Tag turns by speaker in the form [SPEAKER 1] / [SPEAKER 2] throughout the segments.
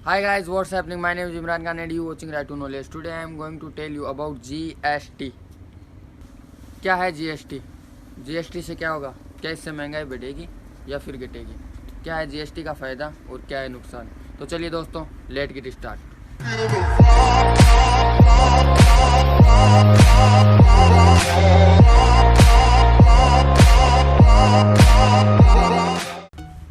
[SPEAKER 1] Hi guys, what's happening? My name is Imran Khan and you watching Right to Knowledge. Today I am going to tell you about GST. क्या है GST? GST से क्या होगा? क्या इससे महंगाई बढ़ेगी या फिर घटेगी? क्या है GST का फ़ायदा और क्या है नुकसान? तो चलिए दोस्तों, let get start.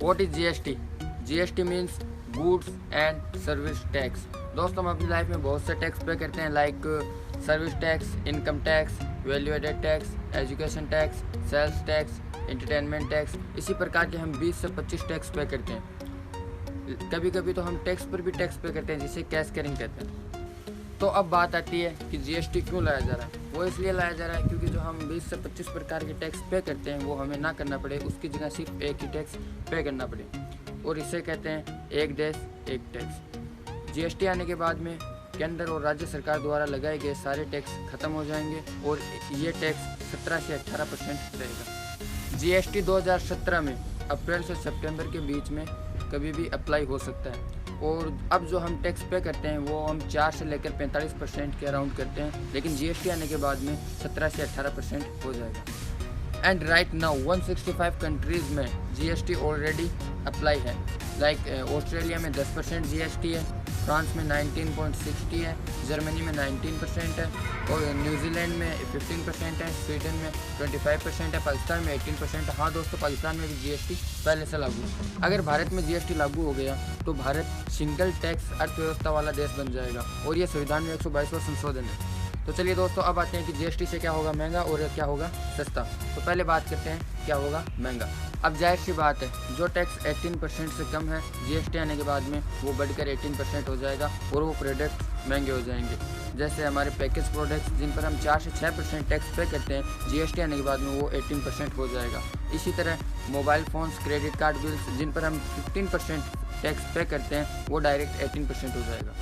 [SPEAKER 1] What is GST? GST means goods and service tax. दोस्तों, हम अपनी लाइफ में बहुत से टैक्स पे करते हैं, like service tax, income tax, value added tax, education tax, sales tax, entertainment tax. इसी प्रकार के हम 20 से 25 टैक्स पे करते हैं। कभी कभी तो हम टैक्स पर भी टैक्स पे करते हैं, जिसे कैश कैरिंग कहते हैं। तो अब बात आती है कि GST क्यों लाया जा रहा है। वो इसलिए लाया जा रहा है क्योंकि जो हम 20 से 25 प्रकार के टैक्स पे करते हैं वो हमें ना करना पड़े, उसकी जगह सिर्फ एक ही टैक्स पे करना पड़े, और इसे कहते हैं एक देश एक टैक्स। GST आने के बाद में केंद्र और राज्य सरकार द्वारा लगाए गए सारे टैक्स खत्म हो जाएंगे और ये टैक्स 17 से 18% रहेगा। GST 2017 में अप्रैल से सितंबर के बीच में कभी भी अप्लाई हो सकता है, और अब जो हम टैक्स पे करते हैं वो हम 4 से लेकर 45% के अराउंड करते हैं, लेकिन GST आने के बाद में 17 से 18% हो जाएगा। एंड राइट नाउ 165 कंट्रीज़ में GST ऑलरेडी अप्लाई है, लाइक ऑस्ट्रेलिया में 10% GST है, फ्रांस में 19.60 है, जर्मनी में 19% है, और न्यूजीलैंड में 15% है, स्वीडन में 25% है, पाकिस्तान में 18% है। हाँ दोस्तों, पाकिस्तान में भी GST पहले से लागू है। अगर भारत में GST लागू हो गया तो भारत सिंगल टैक्स अर्थव्यवस्था वाला देश बन जाएगा, और ये संविधान में 122वां संशोधन है। तो चलिए दोस्तों, अब आते हैं कि GST से क्या होगा महंगा और क्या होगा सस्ता। तो पहले बात करते हैं क्या होगा महंगा। अब जाहिर सी बात है, जो टैक्स 18% से कम है, GST आने के बाद में वो बढ़कर 18% हो जाएगा और वो प्रोडक्ट महंगे हो जाएंगे। जैसे हमारे पैकेज प्रोडक्ट्स जिन पर हम 4 से 6% टैक्स पे करते हैं, GST आने के बाद में वो 18% हो जाएगा। इसी तरह mobile phones, credit card bills जिन पर हम 15% टैक्स पे करते हैं, वो डायरेक्ट 18% हो जाएगा।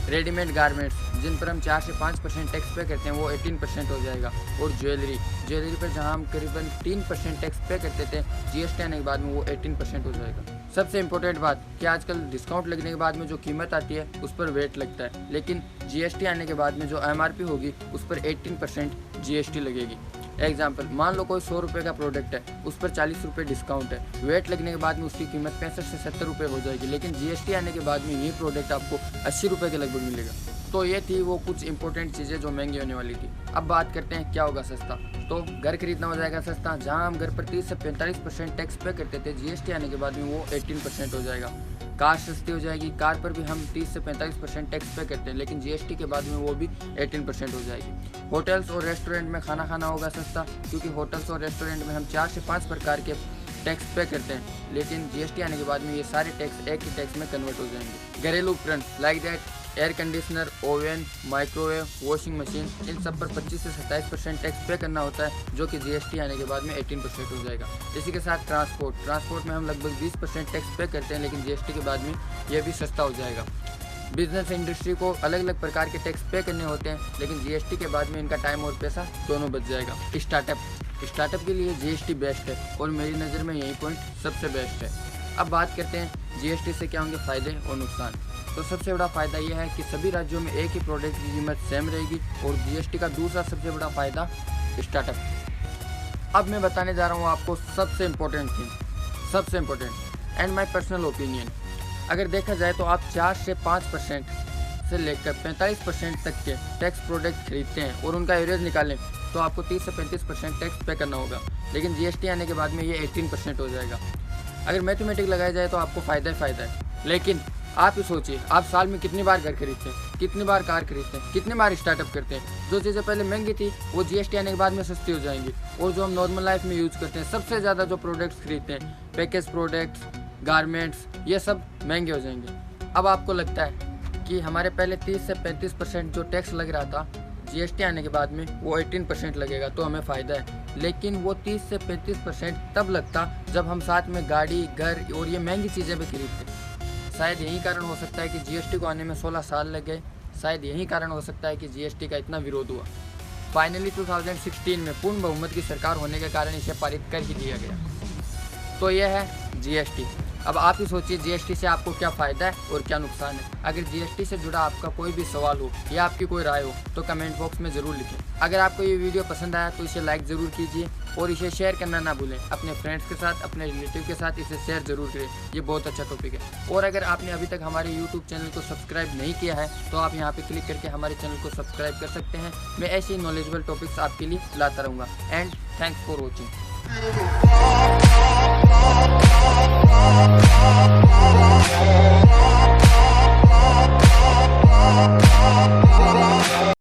[SPEAKER 1] रेडीमेड गारमेंट्स जिन पर हम 4 से 5% टैक्स पे करते हैं, वो 18% हो जाएगा। और ज्वेलरी पर जहां हम करीबन 3% टैक्स पे करते थे, GST आने के बाद में वो 18% हो जाएगा। सबसे इम्पोर्टेंट बात कि आजकल डिस्काउंट लगने के बाद में जो कीमत आती है उस पर वेट लगता है, लेकिन GST आने के बाद में जो MRP होगी उस पर 18% GST लगेगी। एग्जाम्पल, मान लो कोई 100 रुपये का प्रोडक्ट है, उस पर 40 रुपये डिस्काउंट है, वेट लगने के बाद में उसकी कीमत 65 से 70 रुपये हो जाएगी, लेकिन GST आने के बाद में ये प्रोडक्ट आपको 80 रुपये के लगभग मिलेगा। तो ये थी वो कुछ इंपॉर्टेंट चीज़ें जो महंगी होने वाली थी। अब बात करते हैं क्या होगा सस्ता। तो घर खरीदना हो जाएगा सस्ता। जहां हम घर पर 30 से 45% टैक्स पे करते थे, GST आने के बाद में वो 18% हो जाएगा। कार सस्ती हो जाएगी। कार पर भी हम 30 से 45% टैक्स पे करते हैं, लेकिन GST के बाद में वो भी 18% हो जाएगी। होटल्स और रेस्टोरेंट में खाना खाना होगा सस्ता, क्योंकि होटल्स और रेस्टोरेंट में हम 4 से 5 प्रकार के टैक्स पे करते हैं, लेकिन GST आने के बाद में ये सारे टैक्स एक ही टैक्स में कन्वर्ट हो जाएंगे। घरेलू उपकरण like that air conditioner, oven, microwave, washing machine, इन सब पर 25 से 27% टैक्स पे करना होता है, जो कि GST आने के बाद में 18% हो जाएगा। इसी के साथ ट्रांसपोर्ट में हम लगभग 20% टैक्स पे करते हैं, लेकिन GST के बाद में यह भी सस्ता हो जाएगा। बिजनेस इंडस्ट्री को अलग अलग प्रकार के टैक्स पे करने होते हैं, लेकिन GST के बाद में इनका टाइम और पैसा दोनों बच जाएगा। स्टार्टअप के लिए GST बेस्ट है, और मेरी नज़र में यही पॉइंट सबसे बेस्ट है। अब बात करते हैं GST से क्या होंगे फ़ायदे और नुकसान। तो सबसे बड़ा फ़ायदा यह है कि सभी राज्यों में एक ही प्रोडक्ट की कीमत सेम रहेगी, और GST का दूसरा सबसे बड़ा फ़ायदा स्टार्टअप। अब मैं बताने जा रहा हूँ आपको सबसे important and my personal opinion. अगर देखा जाए तो आप 4 से 5% से लेकर 45% तक के टैक्स प्रोडक्ट खरीदते हैं और उनका एवरेज निकालें तो आपको 30 से 35% टैक्स पे करना होगा, लेकिन GST आने के बाद में ये 18% हो जाएगा। अगर मैथमेटिक लगाया जाए तो आपको फ़ायदा है। लेकिन आप ही सोचिए, आप साल में कितनी बार घर खरीदते हैं, कितनी बार कार खरीदते हैं, कितनी बार स्टार्टअप करते हैं। जो चीज़ें पहले महंगी थी वो GST आने के बाद में सस्ती हो जाएंगी, और जो हम नॉर्मल लाइफ में यूज़ करते हैं, सबसे ज़्यादा जो प्रोडक्ट्स खरीदते हैं, पैकेज प्रोडक्ट्स, गारमेंट्स, ये सब महंगे हो जाएंगे। अब आपको लगता है कि हमारे पहले 30 से 35% जो टैक्स लग रहा था, GST आने के बाद में वो 18% लगेगा, तो हमें फ़ायदा है। लेकिन वो 30 से 35% तब लगता जब हम साथ में गाड़ी, घर और ये महंगी चीज़ें भी खरीदते। शायद यही कारण हो सकता है कि GST को आने में 16 साल लग गए। शायद यही कारण हो सकता है कि GST का इतना विरोध हुआ। फाइनली 2016 में पूर्ण बहुमत की सरकार होने के कारण इसे पारित कर ही दिया गया। तो यह है GST। अब आप ही सोचिए जीएसटी से आपको क्या फ़ायदा है और क्या नुकसान है। अगर जीएसटी से जुड़ा आपका कोई भी सवाल हो या आपकी कोई राय हो तो कमेंट बॉक्स में ज़रूर लिखें। अगर आपको ये वीडियो पसंद आया तो इसे लाइक ज़रूर कीजिए और इसे शेयर करना ना भूलें। अपने फ्रेंड्स के साथ, अपने रिलेटिव के साथ इसे शेयर ज़रूर करें, ये बहुत अच्छा टॉपिक है। और अगर आपने अभी तक हमारे यूट्यूब चैनल को सब्सक्राइब नहीं किया है तो आप यहाँ पे क्लिक करके हमारे चैनल को सब्सक्राइब कर सकते हैं। मैं ऐसे ही नॉलेजेबल टॉपिक्स आपके लिए लाता रहूँगा। And thanks for watching.